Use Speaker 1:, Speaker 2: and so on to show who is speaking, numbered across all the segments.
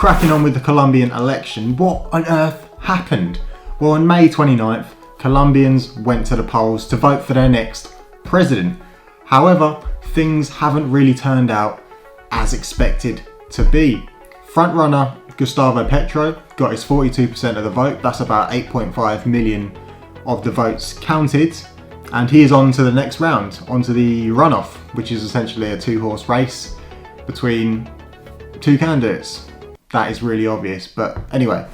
Speaker 1: cracking on with the Colombian election, what on earth happened? Well, on May 29th, Colombians went to the polls to vote for their next president. However, things haven't really turned out as expected to be. Frontrunner Gustavo Petro got his 42% of the vote, that's about 8.5 million of the votes counted, and he is on to the next round, onto the runoff, which is essentially a two-horse race between two candidates. That is really obvious, but anyway.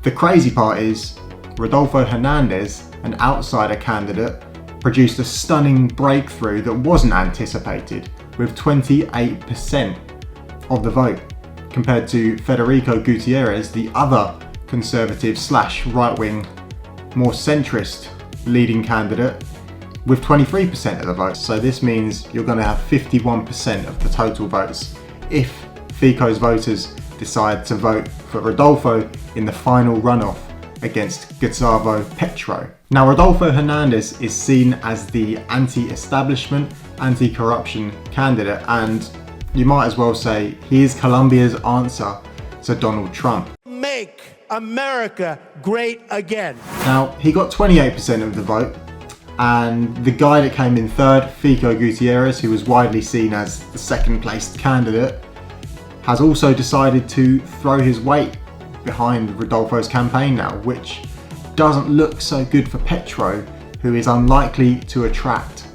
Speaker 1: The crazy part is, Rodolfo Hernandez, an outsider candidate, produced a stunning breakthrough that wasn't anticipated, with 28% of the vote, compared to Federico Gutierrez, the other conservative / right-wing, more centrist leading candidate, with 23% of the vote. So this means you're going to have 51% of the total votes if Fico's voters decide to vote for Rodolfo in the final runoff against Gustavo Petro. Now, Rodolfo Hernandez is seen as the anti-establishment, anti-corruption candidate, and you might as well say he is Colombia's answer to Donald Trump.
Speaker 2: Make America great again.
Speaker 1: Now, he got 28% of the vote, and the guy that came in third, Fico Gutierrez, who was widely seen as the second placed candidate, has also decided to throw his weight behind Rodolfo's campaign now, which doesn't look so good for Petro, who is unlikely to attract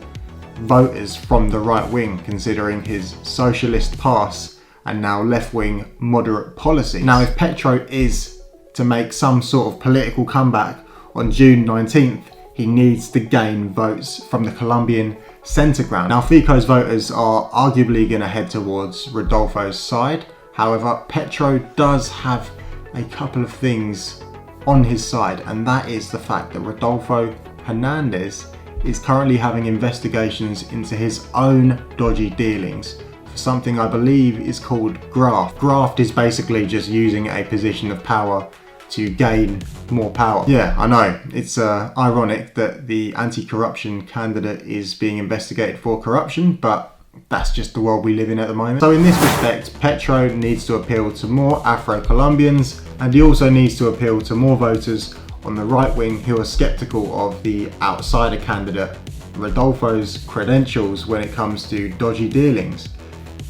Speaker 1: voters from the right wing, considering his socialist past and now left-wing moderate policy. Now, if Petro is to make some sort of political comeback on June 19th, he needs to gain votes from the Colombian centre ground. Now, Fico's voters are arguably going to head towards Rodolfo's side. However, Petro does have a couple of things on his side, and that is the fact that Rodolfo Hernandez is currently having investigations into his own dodgy dealings for something I believe is called graft. Graft is basically just using a position of power to gain more power. Yeah, I know, it's ironic that the anti-corruption candidate is being investigated for corruption, but that's just the world we live in at the moment. So in this respect, Petro needs to appeal to more Afro-Colombians, and he also needs to appeal to more voters on the right wing who are skeptical of the outsider candidate Rodolfo's credentials when it comes to dodgy dealings.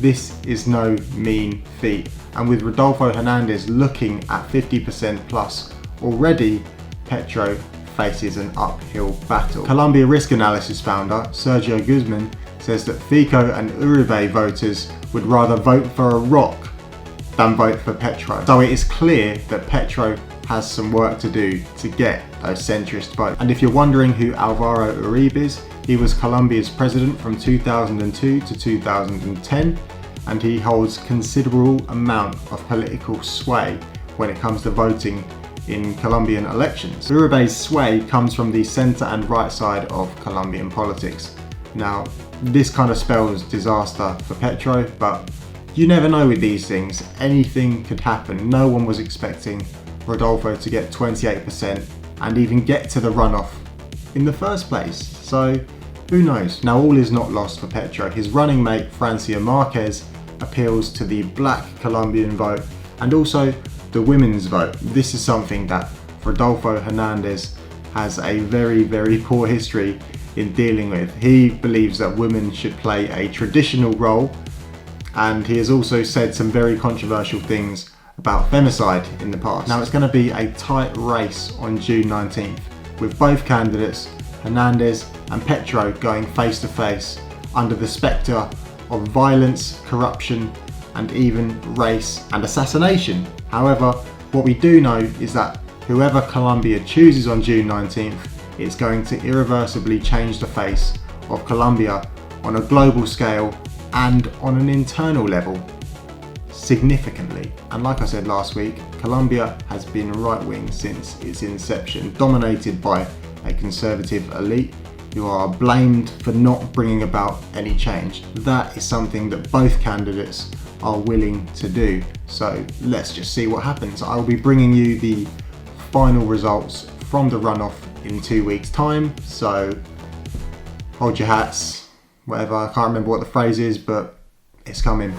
Speaker 1: This is no mean feat, and with Rodolfo Hernandez looking at 50% plus already, Petro faces an uphill battle. Colombia Risk Analysis founder Sergio Guzman says that Fico and Uribe voters would rather vote for a rock than vote for Petro. So it is clear that Petro has some work to do to get those centrist votes. And if you're wondering who Alvaro Uribe is, he was Colombia's president from 2002 to 2010, and he holds considerable amount of political sway when it comes to voting in Colombian elections. Uribe's sway comes from the centre and right side of Colombian politics. Now, this kind of spells disaster for Petro, but you never know with these things. Anything could happen. No one was expecting Rodolfo to get 28% and even get to the runoff in the first place. So who knows? Now, all is not lost for Petro. His running mate Francia Marquez appeals to the black Colombian vote and also the women's vote. This is something that Rodolfo Hernandez has a very, very poor history in dealing with. He believes that women should play a traditional role, and he has also said some very controversial things about femicide in the past. Now, it's going to be a tight race on June 19th, with both candidates, Hernandez and Petro, going face to face under the spectre of violence, corruption, and even race and assassination. However, what we do know is that whoever Colombia chooses on June 19th, it's going to irreversibly change the face of Colombia on a global scale and on an internal level significantly. And like I said last week, Colombia has been right-wing since its inception, dominated by a conservative elite who are blamed for not bringing about any change. That is something that both candidates are willing to do. So let's just see what happens. I'll be bringing you the final results from the runoff in 2 weeks' time. So hold your hats, whatever. I can't remember what the phrase is, but it's coming.